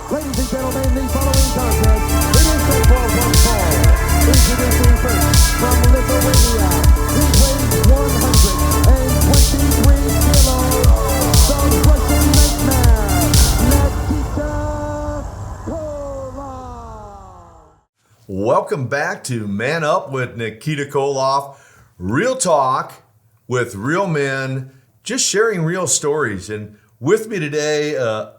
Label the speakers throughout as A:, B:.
A: Ladies and gentlemen, the following contest, it is set for one fall. Introducing first, from Lithuania, he weighs 123 kilos, the Russian nightmare, Nikita Koloff.
B: Welcome back to Man Up with Nikita Koloff. Real talk with real men, just sharing real stories. And with me today, a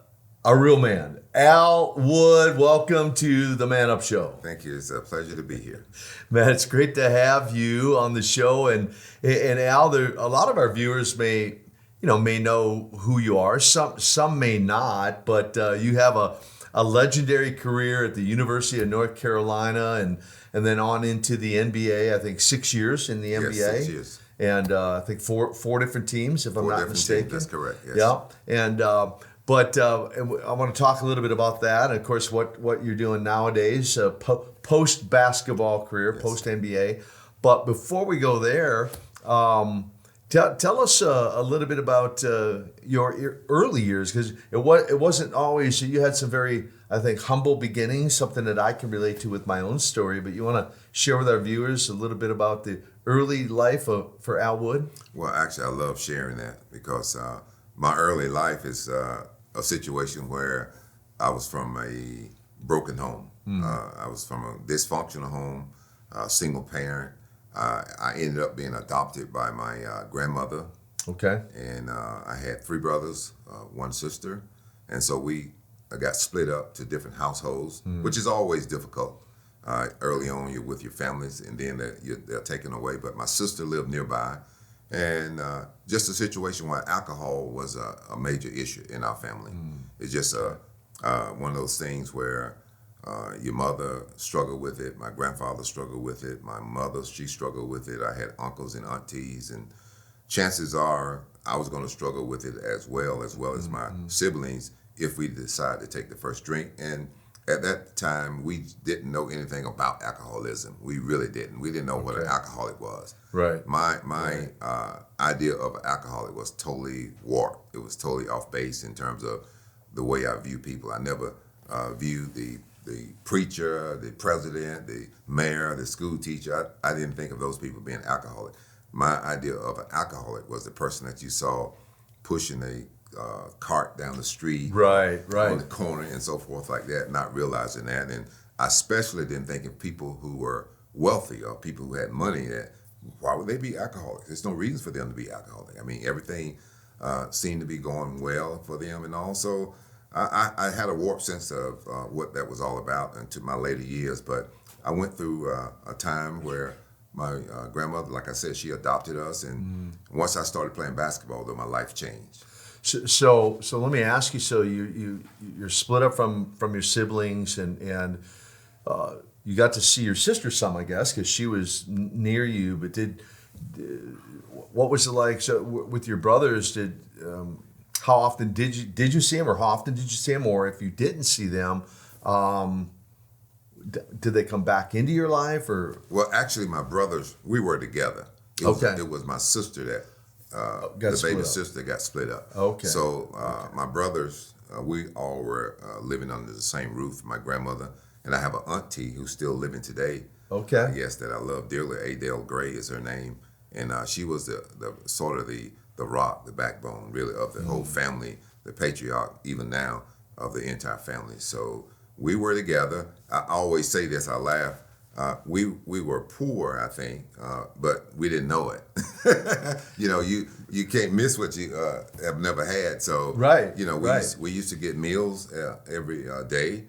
B: real man, Al Wood. Welcome to the Man Up Show.
C: Thank you. It's a pleasure to be here.
B: Man, it's great to have you on the show. And Al, a lot of our viewers may know who you are. Some may not, but you have a legendary career at the University of North Carolina and then on into the NBA. I think 6 years in the NBA.
C: Yes, 6 years.
B: And I think four different teams, if I'm not mistaken.
C: Teams, that's correct. Yes.
B: Yeah. And but I want to talk a little bit about that, and of course what you're doing nowadays, post basketball career,
C: Yes.
B: post NBA. But before we go there, tell us a little bit about your early years, because it wasn't always. You had some very, I think, humble beginnings, something that I can relate to with my own story. But you want to share with our viewers a little bit about the early life for Al Wood?
C: Well, actually, I love sharing that because my early life is a situation where I was from a broken home. I was from a dysfunctional home, single parent. I ended up being adopted by my grandmother.
B: Okay.
C: And I had 3 brothers, 1 sister. And so we got split up to different households, which is always difficult. Early on, you're with your families, and then they're taken away. But my sister lived nearby, and just a situation where alcohol was a major issue in our family. It's just one of those things where your mother struggled with it, my grandfather struggled with it, my mother, she struggled with it. I had uncles and aunties, and chances are I was going to struggle with it as well as my siblings if we decide to take the first drink. And at that time, we didn't know anything about alcoholism. We really didn't. We didn't know what an alcoholic was.
B: Right.
C: My idea of an alcoholic was totally warped. It was totally off base in terms of the way I view people. I never viewed the preacher, the president, the mayor, the school teacher. I didn't think of those people being alcoholic. My idea of an alcoholic was the person that you saw pushing a cart down the street,
B: Right.
C: on the corner and so forth like that, not realizing that. And I especially didn't think of people who were wealthy or people who had money, that why would they be alcoholics? There's no reason for them to be alcoholic. I mean, everything seemed to be going well for them, and also I had a warped sense of what that was all about into my later years. But I went through a time where my grandmother, like I said, she adopted us, and once I started playing basketball, though, my life changed.
B: So let me ask you. So you're split up from your siblings, and you got to see your sister some, I guess, because she was near you. But what was it like? So with your brothers, how often did you see them, or how often did you see them, or if you didn't see them, did they come back into your life, or?
C: Well, actually, my brothers, we were together. It was my sister that. The baby sister got split up.
B: Okay.
C: So my brothers, we all were living under the same roof. My grandmother, and I have an auntie who's still living today.
B: Okay.
C: Yes, that I love dearly. Adele Gray is her name, and she was the sort of the rock, the backbone, really, of the whole family, the patriarch, even now, of the entire family. So we were together. I always say this. I laugh. We were poor, I think, but we didn't know it. You can't miss what you have never had. So
B: right,
C: we used to get meals every day.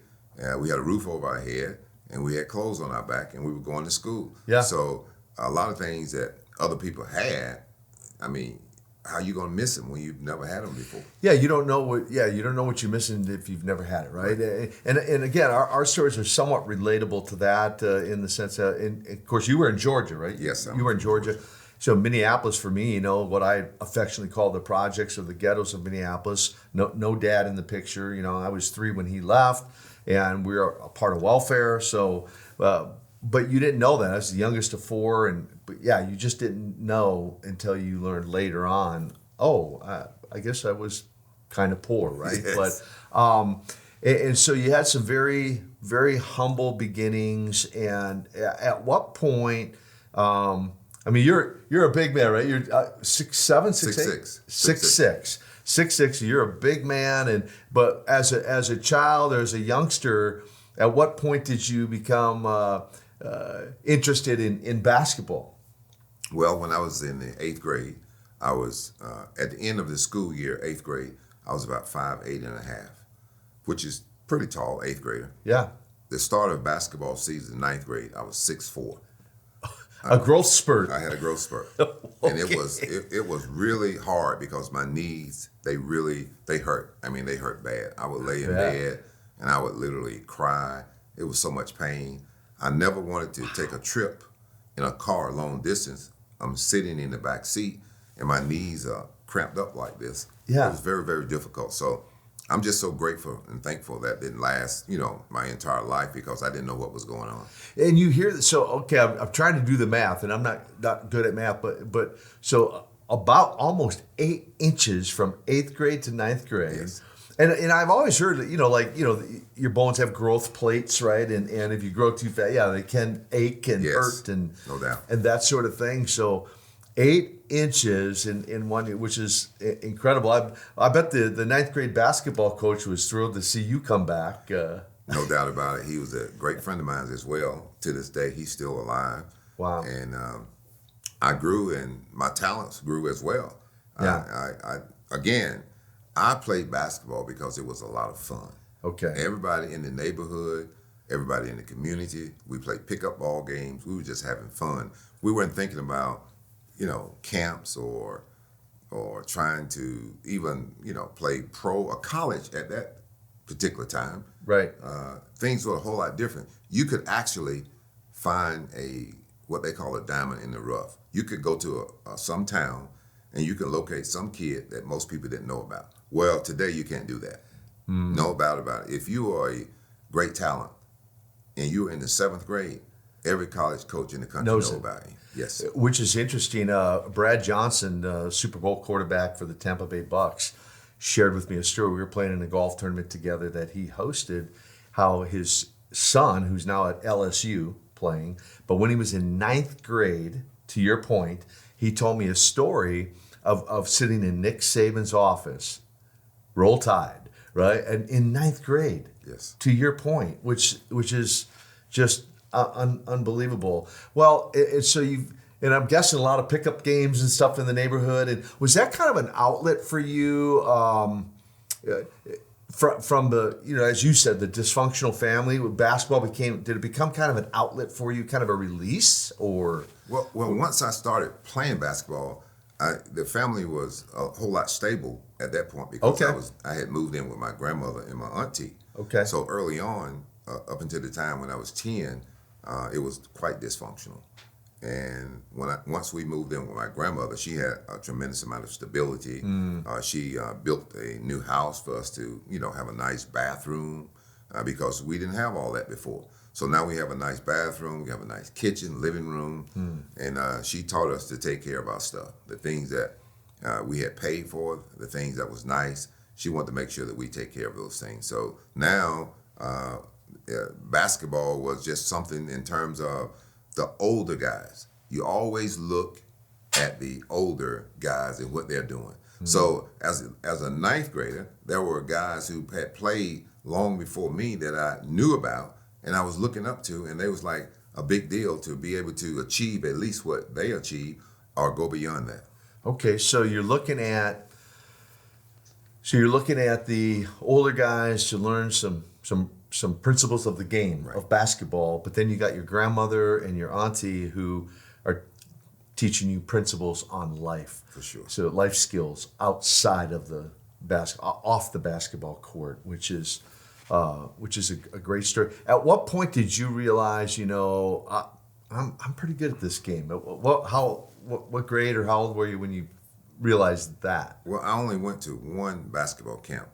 C: We had a roof over our head, and we had clothes on our back, and we were going to school.
B: Yeah.
C: So a lot of things that other people had, I mean, how you gonna miss them when you've never had them before?
B: Yeah, you don't know what you're missing if you've never had it, right? And again, our stories are somewhat relatable to that in the sense that, of course, you were in Georgia, right?
C: Yes,
B: you were in Georgia. So Minneapolis, for me, what I affectionately call the projects or the ghettos of Minneapolis. No dad in the picture. I was 3 when he left, and we were a part of welfare. So, but you didn't know that. I was the youngest of 4, but you just didn't know until you learned later on. Oh, I guess I was kind of poor, right?
C: Yes.
B: But And so you had some very, very humble beginnings. And at what point? I mean, you're a big man, right? You're 6'7", 6'8", 6'6", 6'6". You're a big man, but as a child or as a youngster, at what point did you become interested in basketball?
C: Well, when I was in the 8th grade, I was at the end of the school year, 8th grade. I was about 5'8.5", which is pretty tall, 8th grader.
B: Yeah.
C: The start of basketball season, 9th grade, I was 6'4".
B: A growth spurt.
C: I had a growth spurt,
B: Okay.
C: and it was really hard because my knees they hurt. I mean, they hurt bad. I would lay in bed and I would literally cry. It was so much pain. I never wanted to take a trip in a car long distance. I'm sitting in the back seat and my knees are cramped up like this.
B: Yeah.
C: It was very, very difficult. So I'm just so grateful and thankful that didn't last, my entire life because I didn't know what was going on.
B: And you hear that, so okay, I'm trying to do the math, and I'm not good at math, but so about almost 8 inches from 8th grade to 9th grade.
C: Yes.
B: And I've always heard that, your bones have growth plates, right? And if you grow too fast, they can ache and hurt and
C: no doubt.
B: And that sort of thing. So 8 inches in one year, which is incredible. I bet the 9th grade basketball coach was thrilled to see you come back.
C: No doubt about it. He was a great friend of mine as well. To this day, he's still alive.
B: Wow.
C: And I grew, and my talents grew as well.
B: Yeah.
C: I played basketball because it was a lot of fun.
B: Okay.
C: Everybody in the neighborhood, everybody in the community, we played pickup ball games. We were just having fun. We weren't thinking about, camps or trying to even, play pro or college at that particular time.
B: Right.
C: Things were a whole lot different. You could actually find what they call a diamond in the rough. You could go to some town and you can locate some kid that most people didn't know about. Well, today you can't do that. No doubt about it. If you are a great talent and you're in the 7th grade, every college coach in the country knows about you. Yes.
B: Which is interesting. Brad Johnson, Super Bowl quarterback for the Tampa Bay Bucks, shared with me a story. We were playing in a golf tournament together that he hosted, how his son, who's now at LSU playing, but when he was in 9th grade, to your point, he told me a story of sitting in Nick Saban's office, Roll Tide, right? And in 9th grade,
C: yes,
B: to your point, which is just unbelievable. Well, and I'm guessing a lot of pickup games and stuff in the neighborhood. And was that kind of an outlet for you from the, as you said, the dysfunctional family? Basketball did it become kind of an outlet for you, kind of a release, or?
C: Well, once I started playing basketball, the family was a whole lot stable at that point because I had moved in with my grandmother and my auntie.
B: Okay.
C: So early on, up until the time when I was 10, it was quite dysfunctional. And once we moved in with my grandmother, she had a tremendous amount of stability. She built a new house for us to, have a nice bathroom because we didn't have all that before. So now we have a nice bathroom, we have a nice kitchen, living room, and she taught us to take care of our stuff. The things that we had paid for, the things that was nice, she wanted to make sure that we take care of those things. So now basketball was just something in terms of the older guys. You always look at the older guys and what they're doing. So as a 9th grader, there were guys who had played long before me that I knew about and I was looking up to, and they was like a big deal to be able to achieve at least what they achieved or go beyond that.
B: Okay, so you're looking at the older guys to learn some principles of the game, right, of basketball, but then you got your grandmother and your auntie who are teaching you principles on life.
C: For sure.
B: So life skills outside of the off the basketball court, which is a great story. At what point did you realize, I'm pretty good at this game? What grade or how old were you when you realized that?
C: Well, I only went to one basketball camp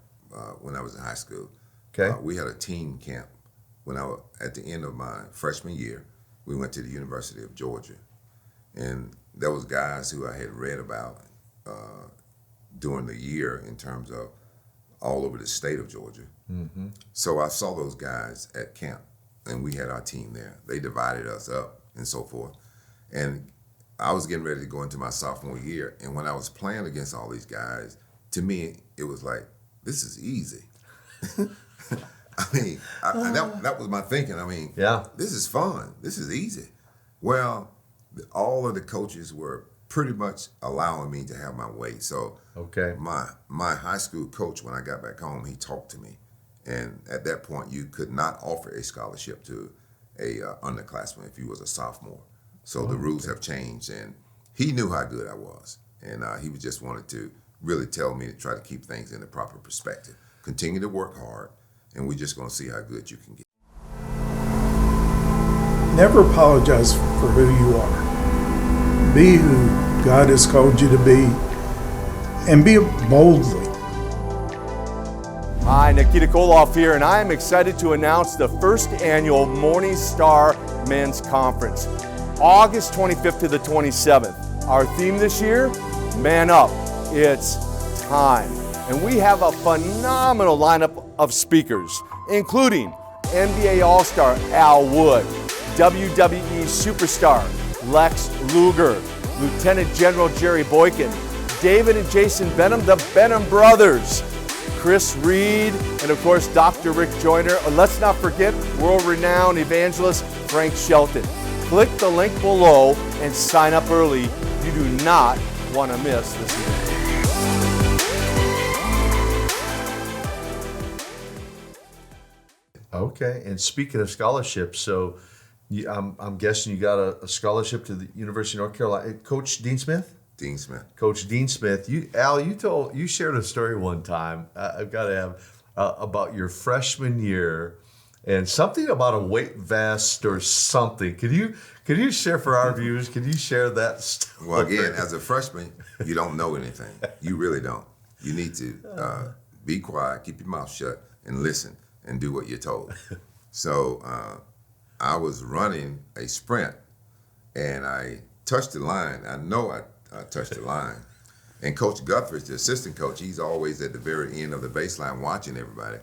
C: when I was in high school.
B: Okay.
C: We had a team camp at the end of my freshman year. We went to the University of Georgia, and there was guys who I had read about during the year in terms of all over the state of Georgia. Mm-hmm. So I saw those guys at camp, and we had our team there. They divided us up and so forth. And I was getting ready to go into my sophomore year, and when I was playing against all these guys, to me, it was like, this is easy. I mean, that was my thinking. I mean, this is fun. This is easy. Well, all of the coaches were pretty much allowing me to have my way. So my high school coach, when I got back home, he talked to me. And at that point, you could not offer a scholarship to a underclassman if you was a sophomore. So the rules have changed, and he knew how good I was. And he just wanted to really tell me to try to keep things in the proper perspective. Continue to work hard, and we're just going to see how good you can get.
D: Never apologize for who you are. Be who God has called you to be, and be it boldly.
E: Hi, Nikita Koloff here, and I am excited to announce the first annual MorningStar Men's Conference, August 25th to the 27th. Our theme this year, Man Up, it's time. And we have a phenomenal lineup of speakers, including NBA All-Star Al Wood, WWE Superstar Lex Luger, Lieutenant General Jerry Boykin, David and Jason Benham, the Benham Brothers, Chris Reed, and of course Dr. Rick Joyner. And let's not forget world-renowned evangelist Frank Shelton. Click the link below and sign up early. You do not want to miss this event.
B: Okay, and speaking of scholarships, so I'm guessing you got a scholarship to the University of North Carolina. Coach Dean Smith?
C: Dean Smith.
B: Coach Dean Smith. You shared a story one time. I've got to have about your freshman year and something about a weight vest or something. Can you share for our viewers? Can you share that story?
C: Well, again, as a freshman, you don't know anything. You really don't. You need to be quiet, keep your mouth shut, and listen and do what you're told. So I was running a sprint, and I touched the line. I know I touched the line. And Coach Guthrie, the assistant coach, he's always at the very end of the baseline watching everybody.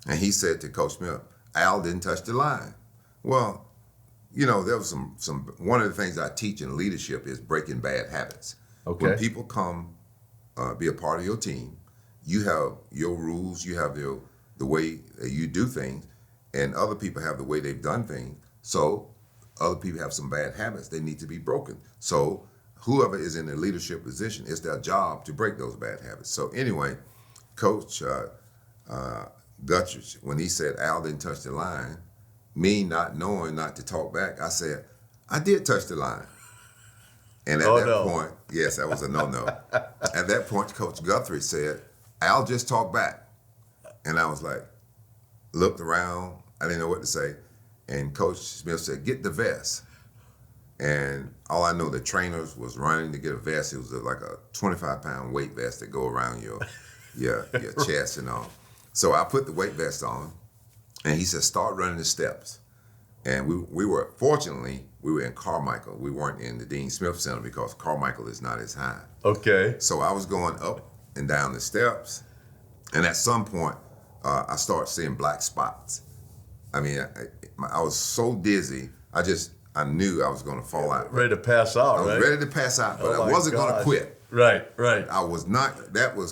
C: And he said to Coach Smith, Al didn't touch the line. Well, you know, there was some one of the things I teach in leadership is breaking bad habits.
B: Okay.
C: When people come be a part of your team, you have your rules, you have the way that you do things, and other people have the way they've done things. So other people have some bad habits. They need to be broken. So whoever is in a leadership position, it's their job to break those bad habits. So anyway, Coach Guthrie, when he said Al didn't touch the line, me not knowing not to talk back, I said, I did touch the line. And at point, yes, that was a no-no. At that point, Coach Guthrie said, Al just talked back. And I was like, looked around, I didn't know what to say. And Coach Smith said, get the vest. And all I know, the trainers was running to get a vest. It was like a 25-pound weight vest that go around your chest and all. So I put the weight vest on, and he said, start running the steps. And we were, fortunately, we were in Carmichael. We weren't in the Dean Smith Center because Carmichael is not as high.
B: Okay.
C: So I was going up and down the steps, and at some point, I started seeing black spots. I mean, I was so dizzy, I knew I was going to fall out.
B: Ready to pass out,
C: I was ready to pass out, but I wasn't going to quit.
B: Right.
C: I was not,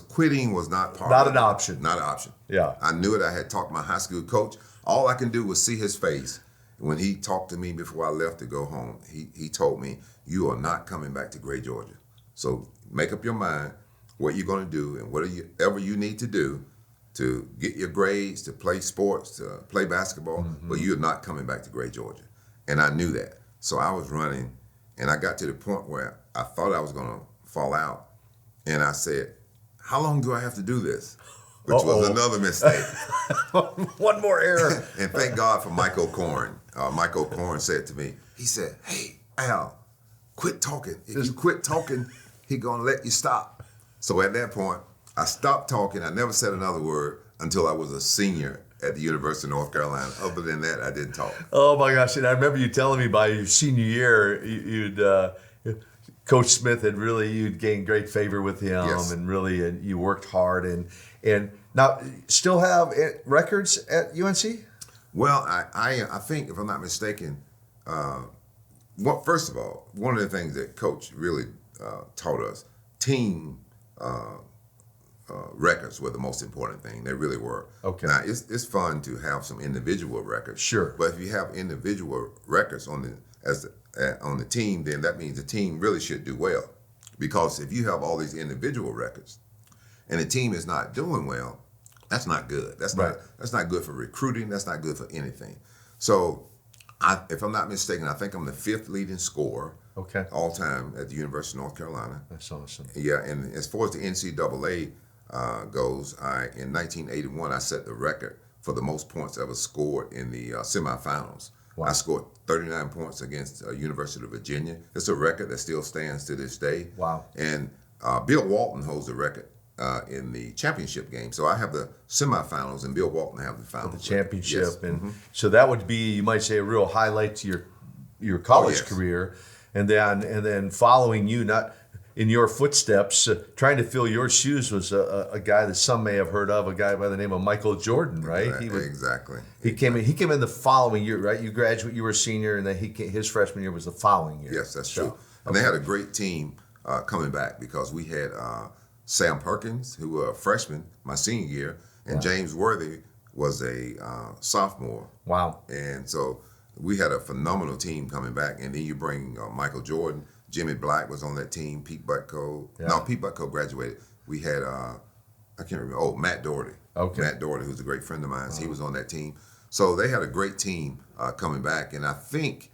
C: quitting was not part
B: Not
C: of it.
B: an option.
C: Not an option.
B: Yeah.
C: I knew it. I had talked to my high school coach. All I can do was see his face. When he talked to me before I left to go home, he told me, you are not coming back to Gray, Georgia. So make up your mind what you're going to do and whatever you need to do to get your grades, to play sports, to play basketball, but you're not coming back to Gray, Georgia. And I knew that. So I was running, and I got to the point where I thought I was going to fall out. And I said, how long do I have to do this? Which was another mistake.
B: One more error.
C: And thank God for Mike O'Corn. Mike O'Corn said to me, he said, hey, Al, quit talking. If you quit talking, he's going to let you stop. So at that point, I stopped talking. I never said another word until I was a senior at the University of North Carolina. Other than that, I didn't talk.
B: Oh my gosh! And I remember you telling me by your senior year, you'd Coach Smith had really, you'd gained great favor with him,
C: Yes.
B: and really, you worked hard, and now still have records at UNC.
C: Well, I think, if I'm not mistaken, first of all, one of the things that Coach really taught us, team records were the most important thing. They really were.
B: Okay.
C: Now, it's fun to have some individual records.
B: Sure.
C: But if you have individual records on the team, then that means the team really should do well. Because if you have all these individual records and the team is not doing well, that's not good. That's not good for recruiting. That's not good for anything. So, if I'm not mistaken, I think I'm the 5th leading scorer all time at the University of North Carolina.
B: That's awesome.
C: Yeah, and as far as the NCAA goes, in 1981 I set the record for the most points ever scored in the semifinals.
B: Wow.
C: I scored 39 points against University of Virginia. It's a record that still stands to this day.
B: Wow.
C: And Bill Walton holds the record in the championship game. So I have the semifinals, and Bill Walton have the finals.
B: The championship,
C: Yes.
B: and so that would be, you might say, a real highlight to your college
C: yes.
B: career, and then following you, not in your footsteps, trying to fill your shoes was a guy that some may have heard of, a guy by the name of Michael Jordan, right?
C: Exactly.
B: He came in the following year, right? You graduated, you were a senior, and then his freshman year was the following year.
C: Yes, that's true. And they had a great team coming back, because we had Sam Perkins, who was a freshman my senior year, and James Worthy was a sophomore.
B: Wow.
C: And so we had a phenomenal team coming back. And then you bring Michael Jordan. Jimmy Black was on that team. Pete Butko.
B: Yeah.
C: No, Pete Butko graduated. We had, I can't remember. Oh, Matt Doherty.
B: Okay.
C: Matt Doherty, who's a great friend of mine. He was on that team. So they had a great team coming back. And I think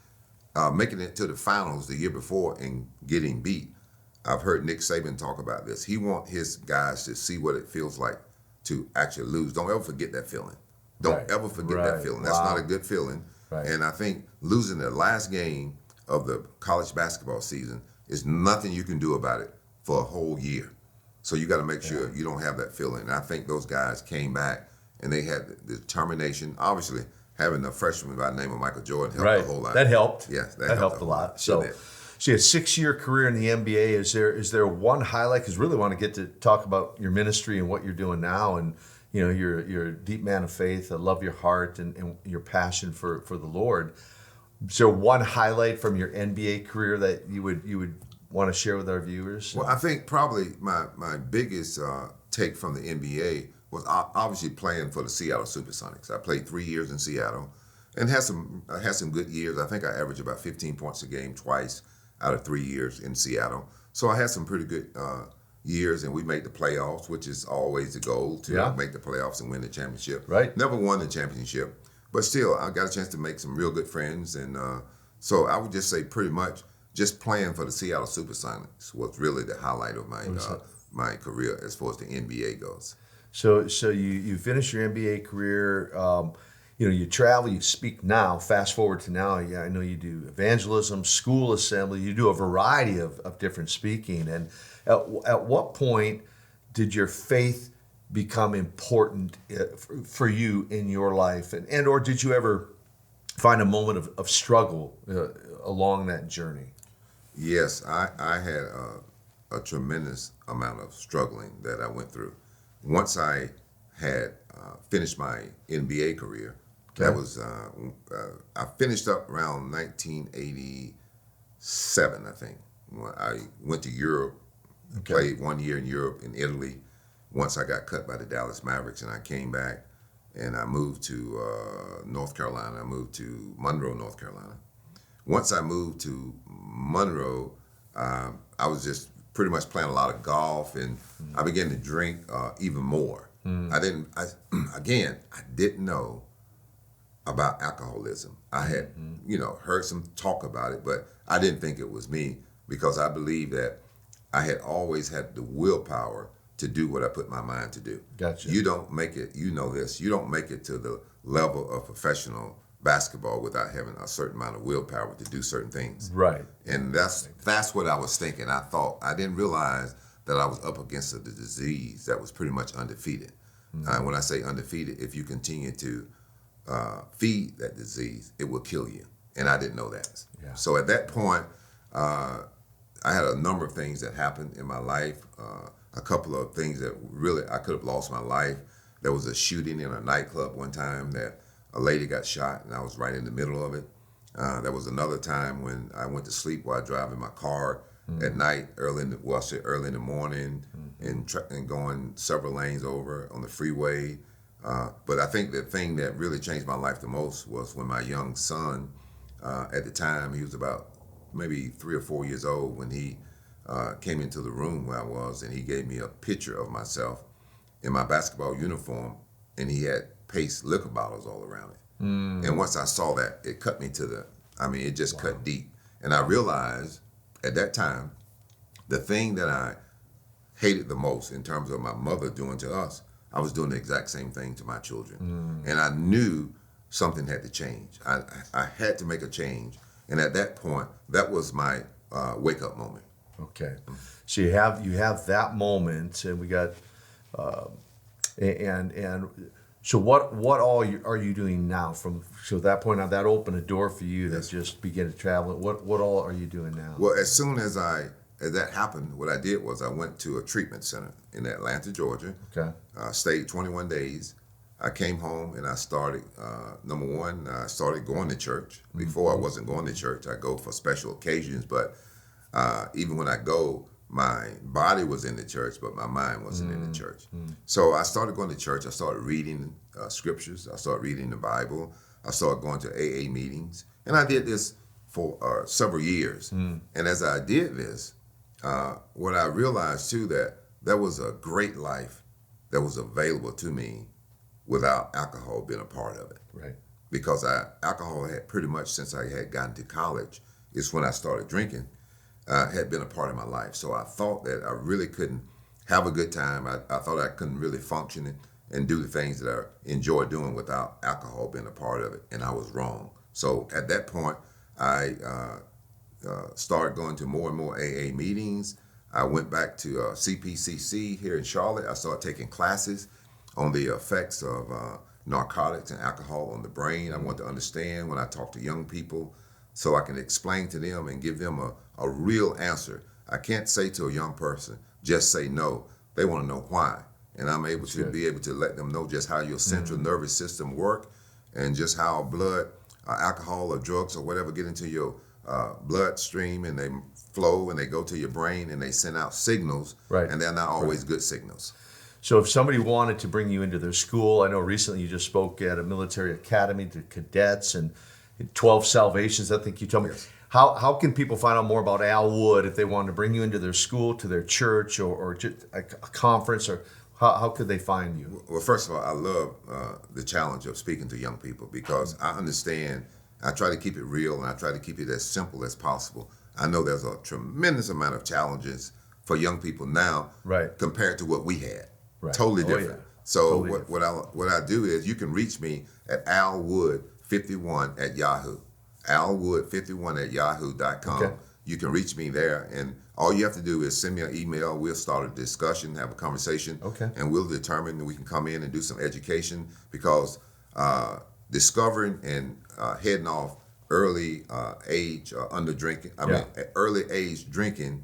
C: making it to the finals the year before and getting beat, I've heard Nick Saban talk about this. He wants his guys to see what it feels like to actually lose. Don't ever forget that feeling. Don't ever forget that feeling. That's not a good feeling.
B: Right.
C: And I think losing the last game of the college basketball season is nothing you can do about it for a whole year. So you got to make sure you don't have that feeling. And I think those guys came back and they had the determination. Obviously, having a freshman by the name of Michael Jordan helped a whole lot.
B: That helped.
C: Yes,
B: that helped a lot.
C: Sure
B: So
C: did.
B: you had a 6-year career in the NBA. Is there one highlight? Because really want to get to talk about your ministry and what you're doing now, and you're a deep man of faith. I love your heart and your passion for the Lord. Is there one highlight from your NBA career that you would want to share with our viewers?
C: Well, I think probably my biggest take from the NBA was obviously playing for the Seattle Supersonics. I played 3 years in Seattle and had some good years. I think I averaged about 15 points a game twice out of 3 years in Seattle. So I had some pretty good years, and we made the playoffs, which is always the goal, to make the playoffs and win the championship.
B: Right.
C: Never won the championship, but still, I got a chance to make some real good friends. And so I would just say pretty much just playing for the Seattle Supersonics was really the highlight of my career as far as the NBA goes.
B: So you finish your NBA career. You travel, you speak now. Fast forward to now, I know you do evangelism, school assembly. You do a variety of different speaking. And at what point did your faith become important for you in your life, and or did you ever find a moment of struggle along that journey?
C: Yes, I had a tremendous amount of struggling that I went through. Once I had finished my NBA career, that was I finished up around 1987, I think. I went to Europe, played 1 year in Europe, in Italy. Once I got cut by the Dallas Mavericks, and I came back, and I moved to North Carolina. I moved to Monroe, North Carolina. Once I moved to Monroe, I was just pretty much playing a lot of golf, and I began to drink even more. I didn't know about alcoholism. I had, heard some talk about it, but I didn't think it was me, because I believe that I had always had the willpower to do what I put my mind to do.
B: Gotcha.
C: You don't make it, you don't make it to the level of professional basketball without having a certain amount of willpower to do certain things.
B: Right.
C: And that's what I was thinking. I thought, I didn't realize that I was up against a disease that was pretty much undefeated. When I say undefeated, if you continue to feed that disease, it will kill you. And I didn't know that.
B: Yeah.
C: So at that point, I I had a number of things that happened in my life. A couple of things that really I could have lost my life. There was a shooting in a nightclub one time that a lady got shot, and I was right in the middle of it. There was another time when I went to sleep while driving my car at night, early in the morning, and going several lanes over on the freeway. But I think the thing that really changed my life the most was when my young son, at the time, he was about maybe 3 or 4 years old, when he came into the room where I was, and he gave me a picture of myself in my basketball uniform, and he had Pace liquor bottles all around it. And once I saw that, it cut me it just cut deep. And I realized at that time, the thing that I hated the most in terms of my mother doing to us, I was doing the exact same thing to my children. And I knew something had to change. I had to make a change. And at that point, that was my wake up moment.
B: Okay. So you have that moment, and we got, so what all are you doing now? So at that point, now that opened a door for you to just begin to travel. What all are you doing now?
C: Well, as soon as that happened, what I did was I went to a treatment center in Atlanta, Georgia.
B: Okay.
C: Stayed 21 days. I came home and I started, number one, I started going to church. Before I wasn't going to church. I go for special occasions, but even when I go, my body was in the church, but my mind wasn't in the church. So I started going to church. I started reading scriptures. I started reading the Bible. I started going to AA meetings. And I did this for several years. And as I did this, what I realized too, that there was a great life that was available to me without alcohol being a part of it.
B: Right.
C: Because alcohol had pretty much, since I had gotten to college, is when I started drinking, had been a part of my life. So I thought that I really couldn't have a good time. I thought I couldn't really function and do the things that I enjoy doing without alcohol being a part of it, and I was wrong. So at that point, I started going to more and more AA meetings. I went back to CPCC here in Charlotte. I started taking classes on the effects of narcotics and alcohol on the brain. I want to understand when I talk to young people so I can explain to them and give them a real answer. I can't say to a young person, just say no. They want to know why. And I'm able to be able to let them know just how your central nervous system work, and just how blood, alcohol or drugs or whatever get into your bloodstream, and they flow and they go to your brain and they send out signals, and they're not always good signals.
B: So if somebody wanted to bring you into their school, I know recently you just spoke at a military academy to cadets and 12 Salvations, I think you told me.
C: Yes.
B: How can people find out more about Al Wood if they wanted to bring you into their school, to their church, or just a conference, or how could they find you?
C: Well, first of all, I love the challenge of speaking to young people, because I understand, I try to keep it real and I try to keep it as simple as possible. I know there's a tremendous amount of challenges for young people now compared to what we had. Totally different. So totally what I do is, you can reach me at alwood51 at Yahoo. alwood51 at yahoo.com. Okay. You can reach me there, and all you have to do is send me an email. We'll start a discussion, have a conversation, and we'll determine that we can come in and do some education, because discovering and heading off early age early age drinking,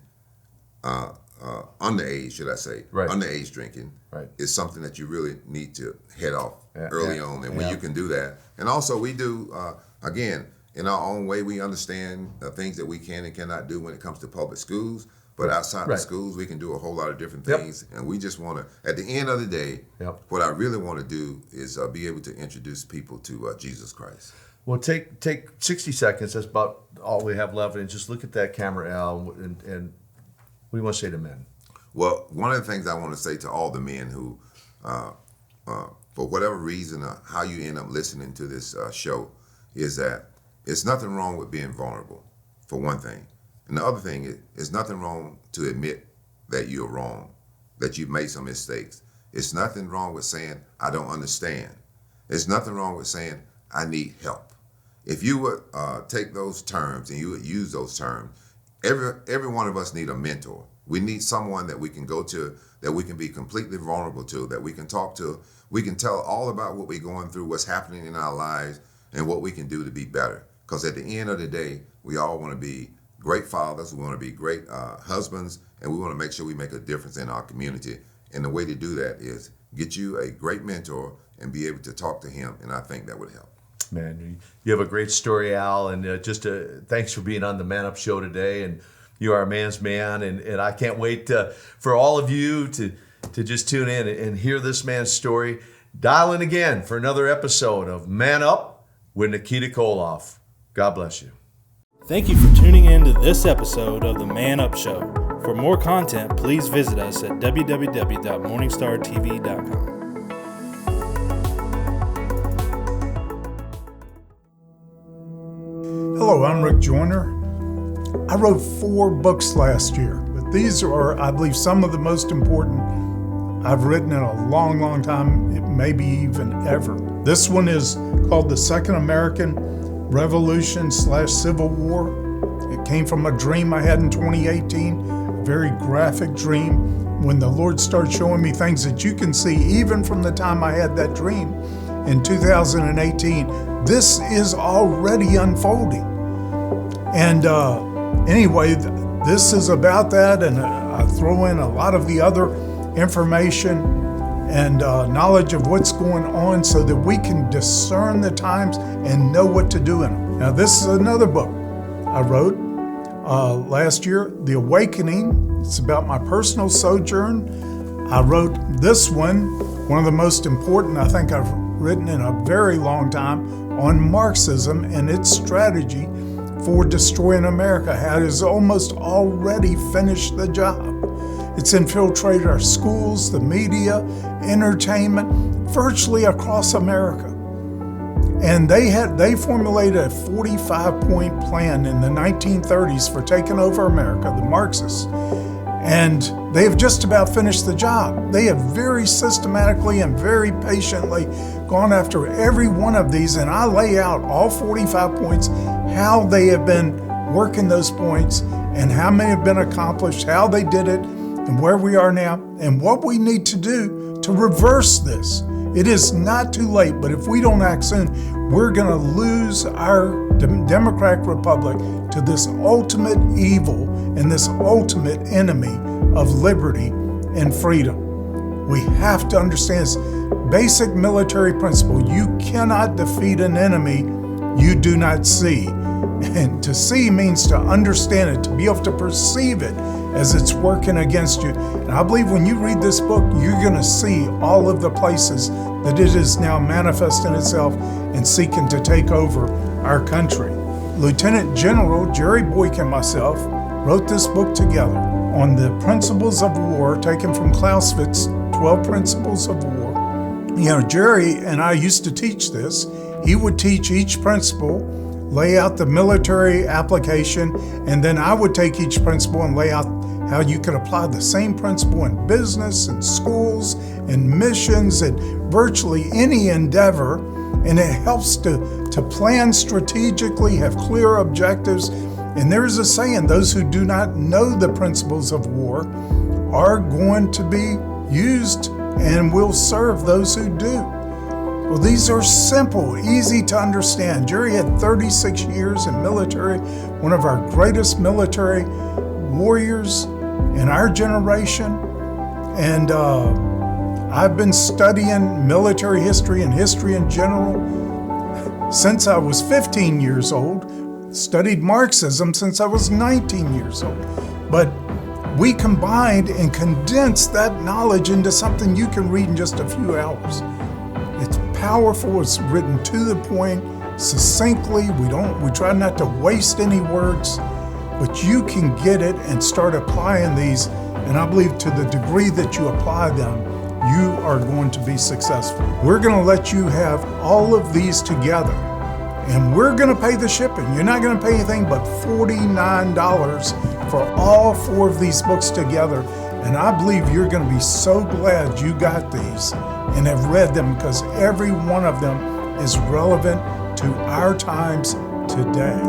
C: underage, should I say, underage drinking is something that you really need to head off early on. And when you can do that, and also we do, again, in our own way, we understand the things that we can and cannot do when it comes to public schools. But outside the schools, we can do a whole lot of different things. And we just want to, at the end of the day, what I really want to do is be able to introduce people to Jesus Christ.
B: Well, take 60 seconds. That's about all we have left. And just look at that camera, Al, and what do you want to say to men?
C: Well, one of the things I want to say to all the men who, for whatever reason, how you end up listening to this show, is that it's nothing wrong with being vulnerable, for one thing. And the other thing is, it's nothing wrong to admit that you're wrong, that you've made some mistakes. It's nothing wrong with saying, I don't understand. There's nothing wrong with saying, I need help. If you would take those terms and you would use those terms, every one of us need a mentor. We need someone that we can go to, that we can be completely vulnerable to, that we can talk to. We can tell all about what we're going through, what's happening in our lives, and what we can do to be better. Because at the end of the day, we all want to be great fathers, we want to be great husbands, and we want to make sure we make a difference in our community. And the way to do that is get you a great mentor and be able to talk to him, and I think that would help.
B: Man, you have a great story, Al, and thanks for being on the Man Up Show today. And you are a man's man, and I can't wait for all of you to just tune in and hear this man's story. Dial in again for another episode of Man Up with Nikita Koloff. God bless you.
F: Thank you for tuning in to this episode of the Man Up Show. For more content, please visit us at www.morningstartv.com.
D: Hello, I'm Rick Joyner. I wrote 4 books last year, but these are, I believe, some of the most important I've written in a long, long time, maybe even ever. This one is called The Second American Revolution/Civil War. It came from a dream I had in 2018, a very graphic dream, when the Lord started showing me things that you can see even from the time I had that dream in 2018. This is already unfolding. And anyway, this is about that, and I throw in a lot of the other information and knowledge of what's going on so that we can discern the times and know what to do in them. Now, this is another book I wrote last year, The Awakening. It's about my personal sojourn. I wrote this one of the most important I think I've written in a very long time, on Marxism and its strategy for destroying America, how it has almost already finished the job. It's infiltrated our schools, the media, entertainment, virtually across America. And they formulated a 45-point plan in the 1930s for taking over America, the Marxists. And they have just about finished the job. They have very systematically and very patiently gone after every one of these, and I lay out all 45 points, how they have been working those points, and how many have been accomplished, how they did it, and where we are now, and what we need to do to reverse this. It is not too late, but if we don't act soon, we're going to lose our democratic republic to this ultimate evil and this ultimate enemy of liberty and freedom. We have to understand this basic military principle. You cannot defeat an enemy you do not see. And to see means to understand it, to be able to perceive it as it's working against you. And I believe when you read this book, you're going to see all of the places that it is now manifesting itself and seeking to take over our country. Lieutenant General Jerry Boyk and myself wrote this book together on the principles of war, taken from Clausewitz's 12 Principles of War. You know, Jerry and I used to teach this. He would teach each principle, lay out the military application, and then I would take each principle and lay out how you could apply the same principle in business and schools and missions and virtually any endeavor. And it helps to plan strategically, have clear objectives. And there's a saying, those who do not know the principles of war are going to be used and will serve those who do. Well, these are simple, easy to understand. Jerry had 36 years in military, one of our greatest military warriors in our generation. And I've been studying military history and history in general since I was 15 years old. Studied Marxism since I was 19 years old. But we combined and condensed that knowledge into something you can read in just a few hours. It's powerful, it's written to the point, succinctly. We try not to waste any words, but you can get it and start applying these. And I believe to the degree that you apply them, you are going to be successful. We're going to let you have all of these together, and we're going to pay the shipping. You're not going to pay anything but $49 for all 4 of these books together. And I believe you're going to be so glad you got these and have read them, because every one of them is relevant to our times today.